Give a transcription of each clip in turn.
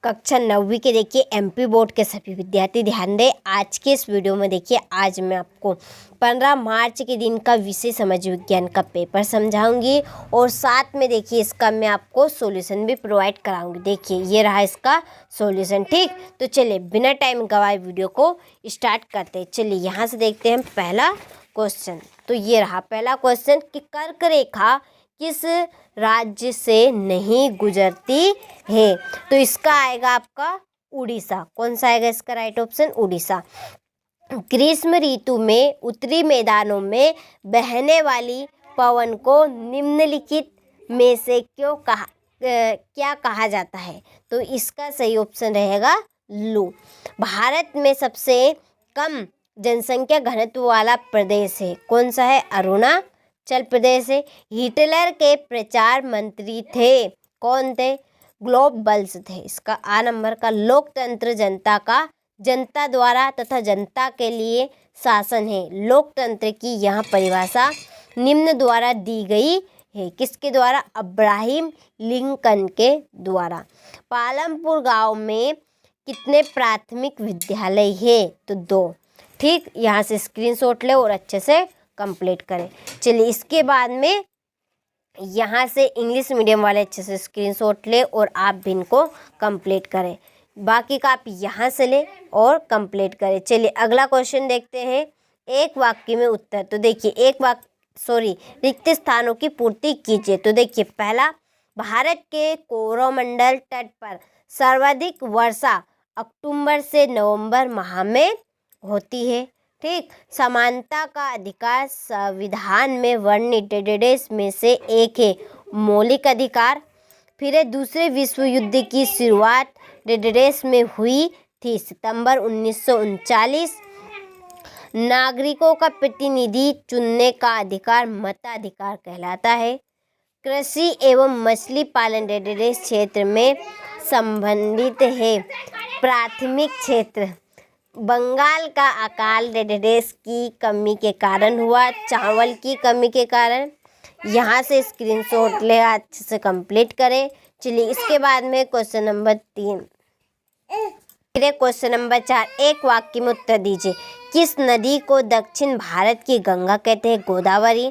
कक्षा 9वीं के देखिए एमपी बोर्ड के सभी विद्यार्थी ध्यान दें। आज के इस वीडियो में देखिए आज मैं आपको 15 मार्च के दिन का विषय समाज विज्ञान का पेपर समझाऊंगी और साथ में देखिए इसका मैं आपको सॉल्यूशन भी प्रोवाइड कराऊंगी। देखिए ये रहा इसका सॉल्यूशन। ठीक, तो चलिए बिना टाइम गवाए वीडियो को स्टार्ट करते हैं। चलिए यहाँ से देखते हैं पहला क्वेश्चन। तो ये रहा पहला क्वेश्चन कि कर्क रेखा किस राज्य से नहीं गुजरती है। तो इसका आएगा आपका उड़ीसा। कौन सा आएगा इसका राइट ऑप्शन? उड़ीसा। ग्रीष्म ऋतु में उत्तरी मैदानों में बहने वाली पवन को निम्नलिखित में से क्या कहा जाता है? तो इसका सही ऑप्शन रहेगा लू। भारत में सबसे कम जनसंख्या घनत्व वाला प्रदेश है। कौन सा है? अरुणाचल प्रदेश है। हिटलर के प्रचार मंत्री थे। कौन थे? ग्लोबल्स थे। इसका आ नंबर का लोकतंत्र जनता द्वारा तथा जनता के लिए शासन है। लोकतंत्र की यहाँ परिभाषा निम्न द्वारा दी गई है। किसके द्वारा? अब्राहम लिंकन के द्वारा। पालमपुर गांव में कितने प्राथमिक विद्यालय है? तो 2। ठीक, यहाँ से स्क्रीनशॉट ले और अच्छे से कंप्लीट करें। चलिए इसके बाद में यहाँ से इंग्लिश मीडियम वाले अच्छे से स्क्रीनशॉट ले और आप भी इनको कंप्लीट करें। बाकी का आप यहाँ से ले और कंप्लीट करें। चलिए अगला क्वेश्चन देखते हैं। एक वाक्य में उत्तर। तो देखिए रिक्त स्थानों की पूर्ति कीजिए। तो देखिए पहला, भारत के कोरोमंडल तट पर सर्वाधिक वर्षा अक्टूबर से नवंबर माह में होती है। ठीक, समानता का अधिकार संविधान में वर्णित में से एक है। मौलिक अधिकार। फिर है दूसरे विश्व युद्ध की शुरुआत में हुई थी सितंबर 1939। नागरिकों का प्रतिनिधि चुनने का अधिकार मताधिकार कहलाता है। कृषि एवं मछली पालन क्षेत्र में संबंधित है। प्राथमिक क्षेत्र। बंगाल का अकाल की कमी के कारण हुआ, चावल की कमी के कारण। यहाँ से स्क्रीनशॉट ले अच्छे से कंप्लीट करें। चलिए इसके बाद में क्वेश्चन नंबर 3। फिर क्वेश्चन नंबर 4, एक वाक्य में उत्तर दीजिए। किस नदी को दक्षिण भारत की गंगा कहते हैं? गोदावरी।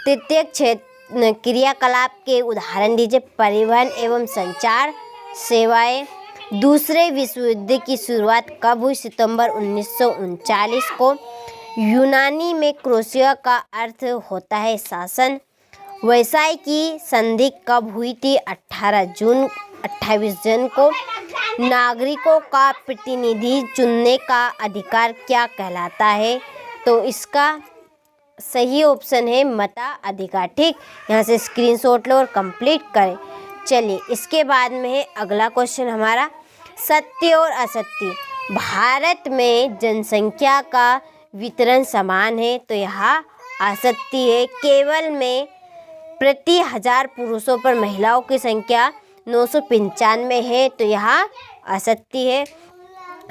तृतीय क्षेत्र क्रियाकलाप के उदाहरण दीजिए। परिवहन एवं संचार सेवाएं। दूसरे विश्व युद्ध की शुरुआत कब हुई? सितंबर 1939 को। यूनानी में क्रोशिया का अर्थ होता है शासन। वर्साई की संधि कब हुई थी? 28 जून को। नागरिकों का प्रतिनिधि चुनने का अधिकार क्या कहलाता है? तो इसका सही ऑप्शन है मताधिकार। ठीक, यहाँ से स्क्रीनशॉट लो और कंप्लीट करें। चलिए इसके बाद में है अगला क्वेश्चन हमारा, सत्य और असत्य। भारत में जनसंख्या का वितरण समान है। तो यहाँ असत्य है। केवल में प्रति 1000 पुरुषों पर महिलाओं की संख्या 995 है। तो यहाँ असत्य है।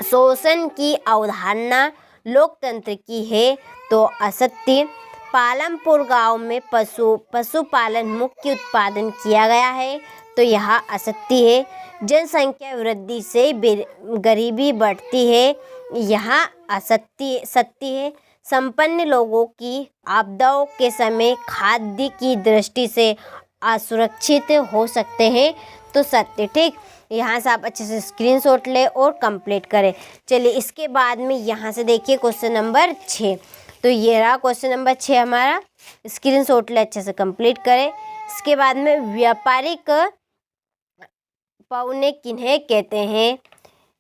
शोषण की अवधारणा लोकतंत्र की है। तो असत्य। पालमपुर गांव में पशुपालन मुख्य उत्पादन किया गया है। तो यहाँ असत्य है। जनसंख्या वृद्धि से गरीबी बढ़ती है। यहाँ सत्य है। संपन्न लोगों की आपदाओं के समय खाद्य की दृष्टि से असुरक्षित हो सकते हैं। तो सत्य। ठीक, यहाँ से आप अच्छे से स्क्रीनशॉट ले और कंप्लीट करें। चलिए इसके बाद में यहाँ से देखिए क्वेश्चन नंबर 6। तो ये रहा क्वेश्चन नंबर 6 हमारा। स्क्रीनशॉट ले अच्छे से कंप्लीट करें। इसके बाद में व्यापारिक पौने किन्हें कहते हैं?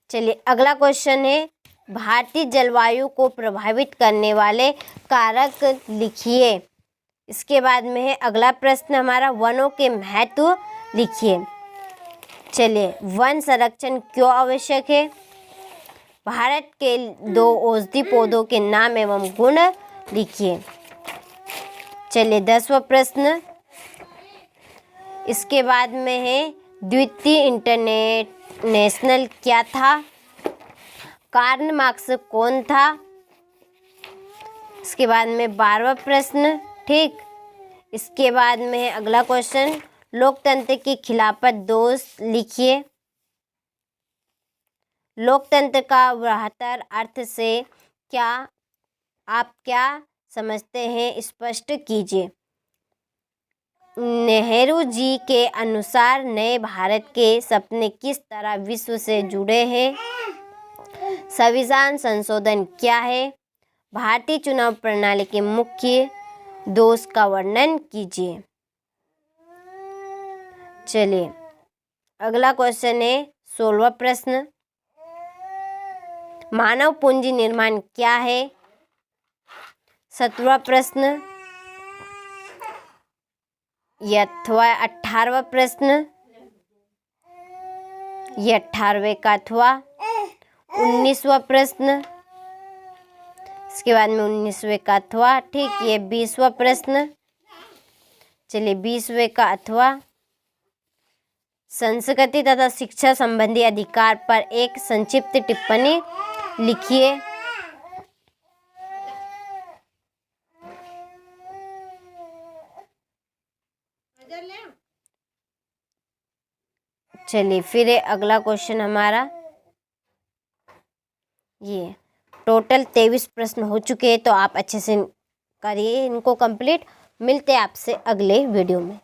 चलिए अगला क्वेश्चन है, भारतीय जलवायु को प्रभावित करने वाले कारक लिखिए। इसके बाद में है अगला प्रश्न हमारा, वनों के महत्व लिखिए। चलिए वन संरक्षण क्यों आवश्यक है? भारत के 2 औषधि पौधों के नाम एवं गुण लिखिए। चलिए 10वां प्रश्न। इसके बाद में है द्वितीय इंटरनेशनल क्या था? कार्ल मार्क्स कौन था? इसके बाद में 12वां प्रश्न। ठीक, इसके बाद में अगला क्वेश्चन, लोकतंत्र की खिलाफत दोष लिखिए। लोकतंत्र का बेहतर अर्थ से आप क्या समझते हैं, स्पष्ट कीजिए। नेहरू जी के अनुसार नए भारत के सपने किस तरह विश्व से जुड़े हैं? संविधान संशोधन क्या है? भारतीय चुनाव प्रणाली के मुख्य दोष का वर्णन कीजिए। चलिए अगला क्वेश्चन है 16वां प्रश्न। मानव पूंजी निर्माण क्या है? 17वां प्रश्न। 18वां प्रश्न। ये 18वें का अथवा 19वां प्रश्न। इसके बाद में 19वें का अथवा, ठीक, ये 20वां प्रश्न। चलिए 20वें का अथवा, संस्कृति तथा शिक्षा संबंधी अधिकार पर एक संक्षिप्त टिप्पणी लिखिए। चलिए फिर अगला क्वेश्चन हमारा, ये टोटल 23 प्रश्न हो चुके हैं, तो आप अच्छे से करिए इनको कंप्लीट। मिलते हैं आपसे अगले वीडियो में।